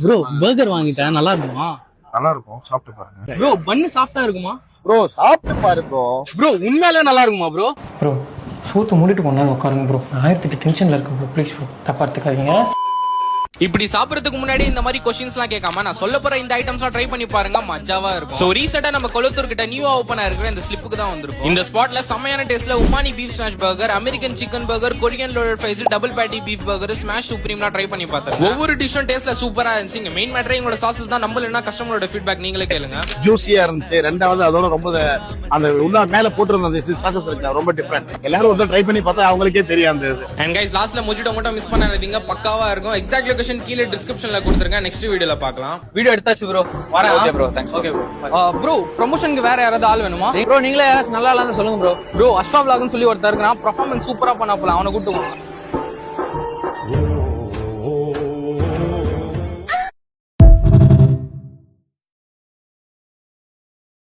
Bro burger வாங்கிட்டேன், நல்லா இருக்குமா? நல்லா இருக்கும், சாப்பிட்டு பாருங்க. ப்ரோ பன்னு சாஃப்டா இருக்குமா? ப்ரோ சாப்பிட்டு பாரு ப்ரோ. ப்ரோ உண்மையாலே நல்லா இருக்குமா ப்ரோ? ப்ரோ சூத்து மூடிட்டு கொண்டாந்து உட்காருங்க ப்ரோ. 1008 டென்ஷன்ல இருக்கு ப்ரோ. ப்ளீஸ் ப்ரோ, தப்பா எடுத்துக்காதீங்க. இப்படி சாப்பிடறதுக்கு முன்னாடி இந்த மாதிரி क्वेश्चंस எல்லாம் கேட்காம நான் சொல்ல போற இந்த ஐட்டம்ஸ்லாம் ட்ரை பண்ணி பாருங்க, மஜாவா இருக்கும். சோ ரீசெண்டா நம்ம கொளத்தூர் கிட்ட நியூவா ஓபன் ஆயிருக்கிற இந்த ஸ்லிப்புக்கு தான் வந்திருக்கும். இந்த ஸ்பாட்ல செமையான டேஸ்ட்ல umami beef smash burger, American chicken burger, Korean loaded fries, double patty beef burger, smash சுப்ரீம்லாம் ட்ரை பண்ணி பார்த்தேன். ஒவ்வொரு டிஷ்ஷும் டேஸ்ட்ல சூப்பரா இருந்துச்சு. இங்க மெயின் மேட்டரே உங்களோட சாசஸ் தான். நம்பலன்னா கஸ்டமரோட ஃபீட்பேக் நீங்களே கேளுங்க. ஜூசியா இருந்துச்சு. ரெண்டாவது அதோட ரொம்ப அந்த உள்ள மேல போட்டிருந்த அந்த சாசஸ் இருக்கு, ரொம்ப டிஃபரெண்ட். எல்லாரும் ஒரு ட்ரை பண்ணி பார்த்தா அவங்களுக்கே தெரியும் அந்த இது. அண்ட் கைஸ் லாஸ்ட்ல மொஜிட்டோ மட்டும் மிஸ் பண்ணாதீங்க, பக்காவா இருக்கும். எக்ஸாக்ட் லொகேஷன் கீழே டிஸ்கிரிப்ஷன்ல கொடுத்துருங்க. நெக்ஸ்ட் வீடியோல பார்க்கலாம். வீடியோ எடுத்தாச்சு ப்ரோ. வரேன். Okay bro, thanks. Okay bro. Bro ப்ரமோஷனுக்கு வேற யாராவது ஆள் வேணுமா? ப்ரோ நீங்களே ஏதாச்சும் நல்லா இல்லைன்னு சொல்லுங்க ப்ரோ. ப்ரோ அஷ்வா vlogனு சொல்லி ஒருத்தர் இருக்கான், பெர்ஃபார்மன்ஸ் சூப்பரா பண்ண போலாம், அவனை கூட்டு வாங்க.